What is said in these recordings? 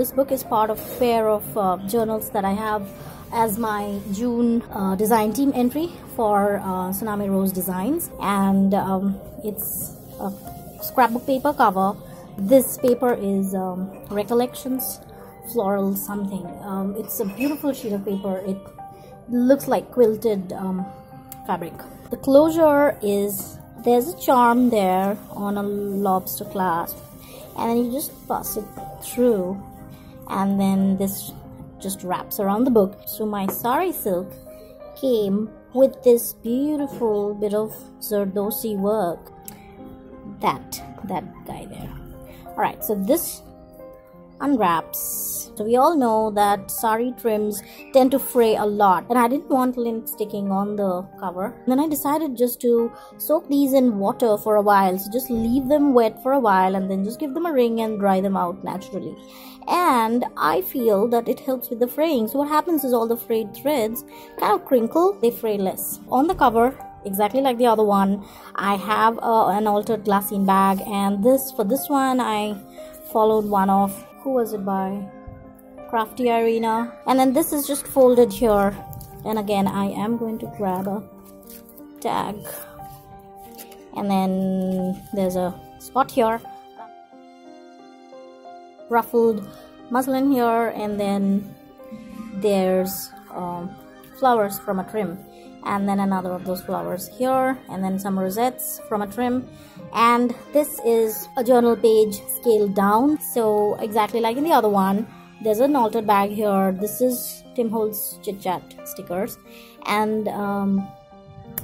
this book is part of a pair of journals that I have as my June design team entry for Tsunami Rose Designs, and it's a scrapbook paper cover. This paper is Recollections Floral something. It's a beautiful sheet of paper. It looks like quilted fabric. The closure is, there's a charm there on a lobster clasp, and then you just pass it through, and then this just wraps around the book. So my sari silk came with this beautiful bit of Zardosi work. That guy there. Alright, so this unwraps. So we all know that sari trims tend to fray a lot, and I didn't want lint sticking on the cover. Then I decided just to soak these in water for a while. So just leave them wet for a while and then just give them a wring and dry them out naturally. And I feel that it helps with the fraying. So what happens is all the frayed threads kind of crinkle, they fray less. On the cover, exactly like the other one, I have an altered glassine bag, and for this one I followed one of, who was it by? CraftyIrina. And then this is just folded here, and again I am going to grab a tag, and then there's a spot here, ruffled muslin here, and then there's flowers from a trim, and then another of those flowers here, and then some rosettes from a trim. And this is a journal page scaled down, so exactly like in the other one. There's an altered bag here. This is Tim Holtz Chit Chat stickers, and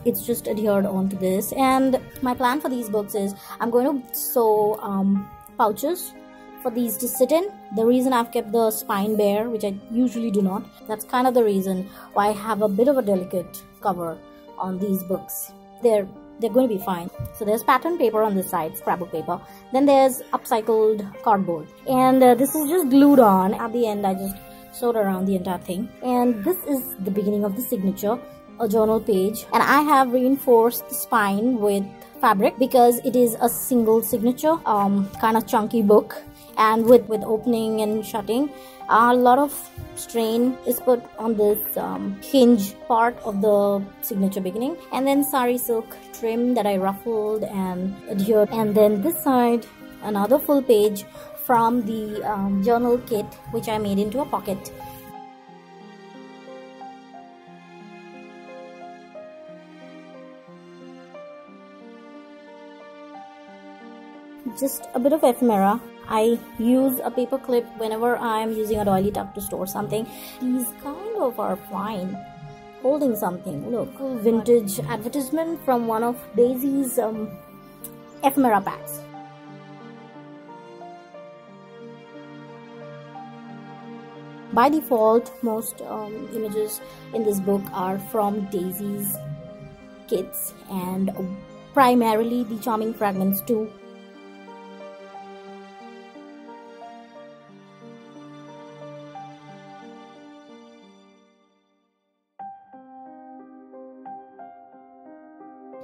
it's just adhered onto this. And my plan for these books is I'm going to sew pouches for these to sit in. The reason I've kept the spine bare, which I usually do not, that's kind of the reason why I have a bit of a delicate cover on these books. They're going to be fine. So there's pattern paper on this side, scrapbook paper. Then there's upcycled cardboard, and this is just glued on. At the end I just sewed around the entire thing, and this is the beginning of the signature, a journal page. And I have reinforced the spine with fabric because it is a single signature, kind of chunky book, and with opening and shutting, a lot of strain is put on this hinge part of the signature beginning. And then sari silk trim that I ruffled and adhered. And then this side, another full page from the journal kit, which I made into a pocket. Just a bit of ephemera. I use a paper clip whenever I'm using a doily tuck to store something. These kind of are fine. Holding something. Look, vintage advertisement from one of Daisy's ephemera packs. By default, most images in this book are from Daisy's kits, and primarily the charming Fragments2.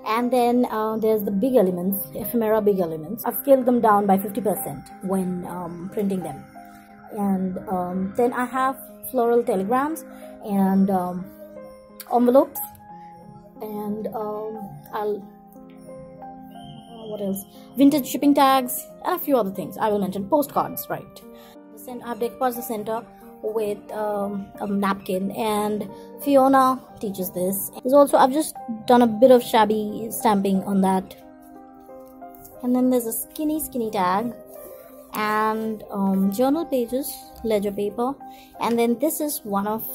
And then there's the big elements, ephemera big elements. I've scaled them down by 50% when printing them. And then I have floral telegrams and envelopes, and what else? Vintage shipping tags and a few other things. I will mention postcards, right? I've decorated the center with a napkin, and Fiona teaches this. There's also, I've just done a bit of shabby stamping on that. And then there's a skinny tag, and journal pages, ledger paper. And then this is one of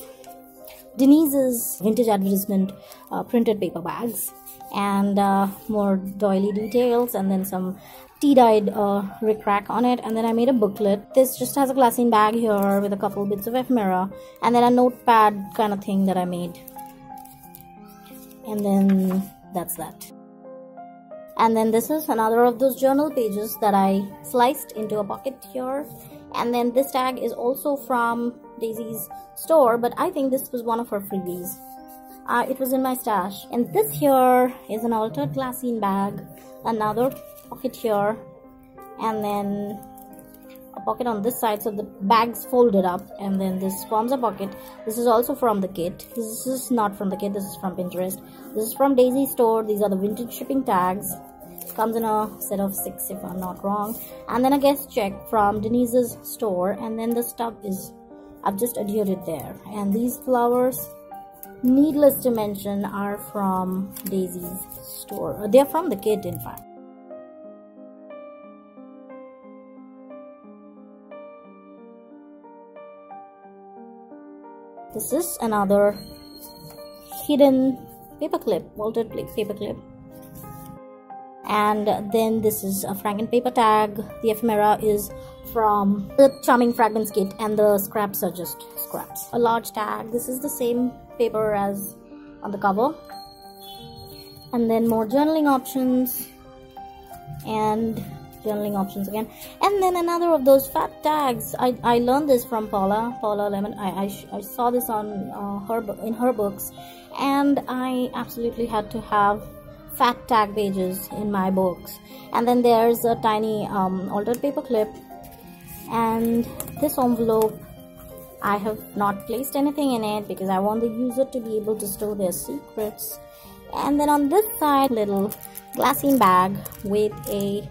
Denise's vintage advertisement printed paper bags, and more doily details, and then some tea-dyed rickrack on it. And then I made a booklet. This just has a glassine bag here with a couple bits of ephemera, and then a notepad kind of thing that I made. And then that's that. And then this is another of those journal pages that I sliced into a pocket here. And then this tag is also from Daisy's store, but I think this was one of her freebies. It was in my stash. And this here is an altered glassine bag, another pocket here, and then a pocket on this side, so the bag's folded up, and then this forms a pocket. This is also from the kit. This is not from the kit, this is from Pinterest. This is from Daisy store. These are the vintage shipping tags. Comes in a set of 6 if I'm not wrong. And then a guest check from Denise's store, and then the stub is, I've just adhered it there. And these flowers, needless to mention, are from Daisy's store. They're from the kit, in fact. This is another hidden paperclip, vaulted paperclip. And then this is a Franken paper tag. The ephemera is from the Charming Fragments kit, and the scraps are just scraps. A large tag. This is the same paper as on the cover. And then more journaling options, and journaling options again. And then another of those fat tags. I learned this from Paula Lemon. I saw this on in her books, and I absolutely had to have fat tag pages in my books. And then there's a tiny altered paper clip, and this envelope, I have not placed anything in it because I want the user to be able to store their secrets. And then on this side, little glassine bag with a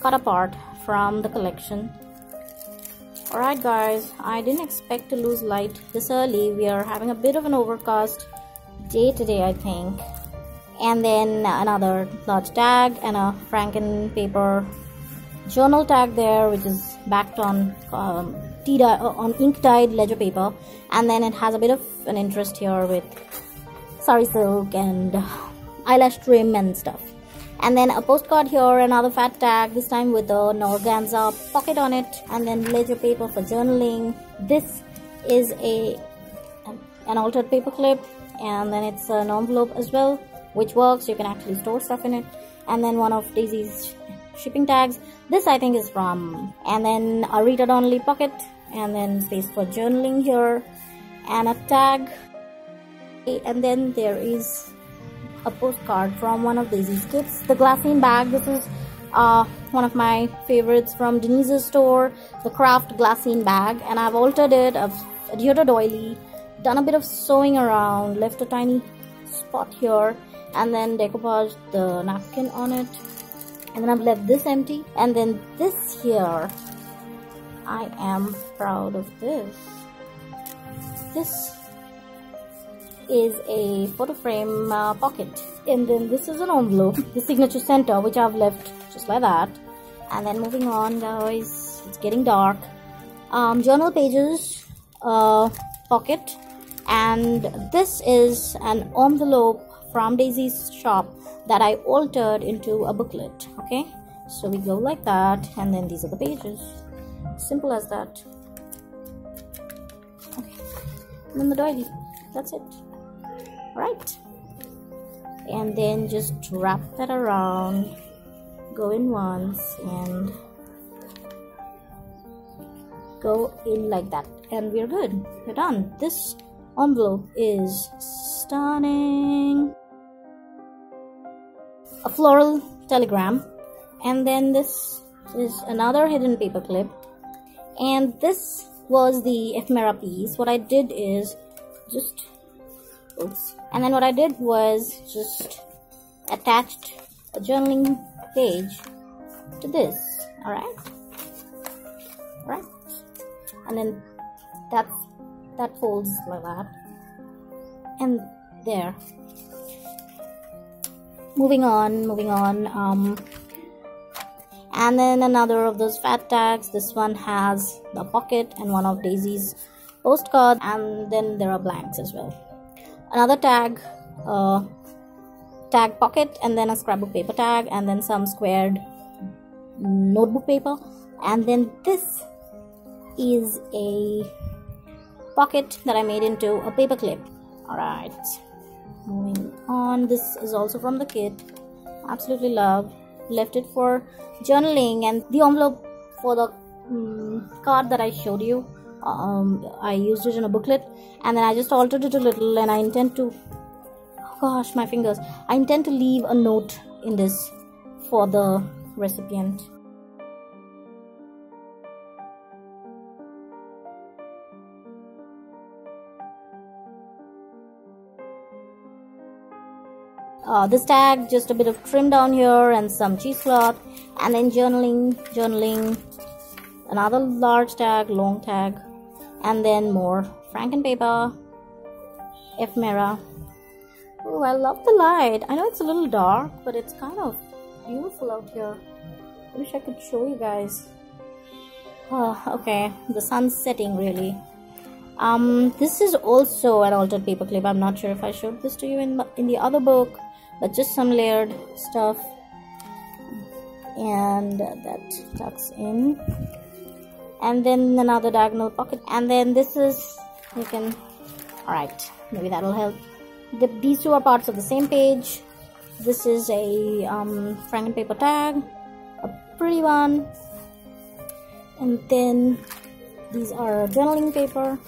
cut apart from the collection. Alright guys, I didn't expect to lose light this early. We are having a bit of an overcast day today, I think. And then another large tag and a Franken paper journal tag there, which is backed on ink dyed ledger paper. And then it has a bit of an interest here with sari silk and eyelash trim and stuff. And then a postcard here, another fat tag, this time with an organza pocket on it, and then ledger paper for journaling. This is an altered paper clip, and then it's an envelope as well, which works. You can actually store stuff in it. And then one of Daisy's shipping tags. This I think is from, and then a read only pocket, and then space for journaling here, and a tag. And then there is a postcard from one of Daisy's kits. The glassine bag, this is one of my favorites from Denise's store, the craft glassine bag, and I've altered it. I've adhered a doily, done a bit of sewing around, left a tiny spot here, and then decoupaged the napkin on it, and then I've left this empty. And then this here, I am proud of this. This is a photo frame pocket, and then this is an envelope, the signature center, which I've left just like that. And then moving on guys, it's getting dark. Journal pages pocket, and this is an envelope from Daisy's shop that I altered into a booklet. Okay, so we go like that, and then these are the pages, simple as that. Okay, and then the doily, that's it. Right, and then just wrap that around, go in once and go in like that, and we're good, we're done. This envelope is stunning. A floral telegram, and then this is another hidden paper clip, and this was the ephemera piece. What I did is just and then what I did was just attached a journaling page to this. Alright, and then that folds like that, and there. Moving on, and then another of those fat tags. This one has the pocket and one of Daisy's postcards, and then there are blanks as well. Another tag, tag pocket, and then a scrapbook paper tag, and then some squared notebook paper. And then this is a pocket that I made into a paper clip. Alright, moving on. This is also from the kit. Absolutely love. Left it for journaling, and the envelope for the card that I showed you, I used it in a booklet, and then I just altered it a little, and I intend to, oh gosh, my fingers, I intend to leave a note in this for the recipient. this tag, just a bit of trim down here and some cheesecloth, and then journaling, another large tag, long tag, and then more franken paper, ephemera. Oh, I love the light. I know it's a little dark, but it's kind of beautiful out here. I wish I could show you guys. Oh, okay, the sun's setting really. This is also an altered paper clip. I'm not sure if I showed this to you in the other book, but just some layered stuff, and that tucks in, and then another diagonal pocket, and then this is, you can, all right, maybe that'll help. These two are parts of the same page. This is a franken paper tag, a pretty one, and then these are journaling paper,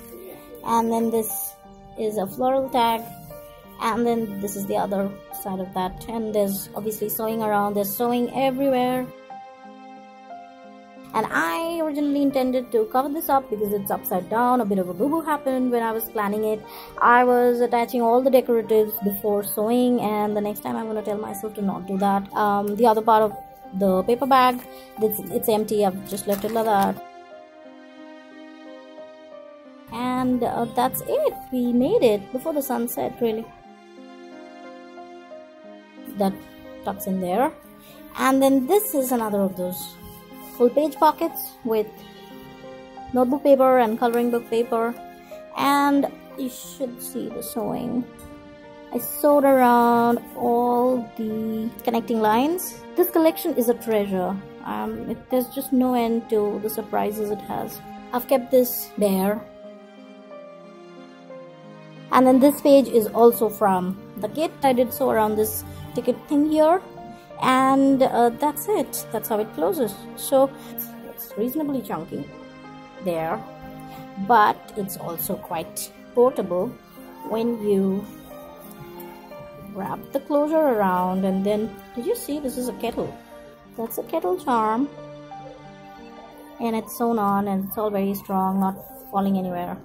and then this is a floral tag, and then this is the other side of that, and there's obviously sewing around, there's sewing everywhere. And I originally intended to cover this up because it's upside down. A bit of a boo-boo happened when I was planning it. I was attaching all the decoratives before sewing, and the next time I'm going to tell myself to not do that. The other part of the paper bag, it's empty. I've just left it like that. And that's it. We made it before the sun set, really. That tucks in there. And then this is another of those full page pockets with notebook paper and coloring book paper, and you should see the sewing. I sewed around all the connecting lines. This collection is a treasure. There's just no end to the surprises it has. I've kept this there. And then this page is also from the kit. I did sew around this ticket thing here, and that's it. That's how it closes. So it's reasonably chunky there, but it's also quite portable when you wrap the closure around. And then, did you see this is a kettle? That's a kettle charm, and it's sewn on, and it's all very strong, not falling anywhere.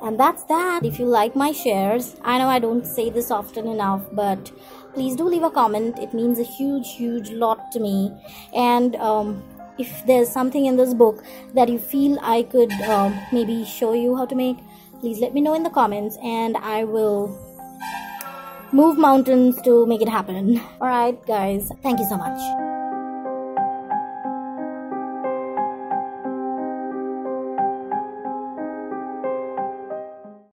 And that's that. If you like my shares, I know I don't say this often enough, but please do leave a comment. It means a huge lot to me. And if there's something in this book that you feel I could maybe show you how to make, please let me know in the comments, and I will move mountains to make it happen. Alright guys, thank you so much.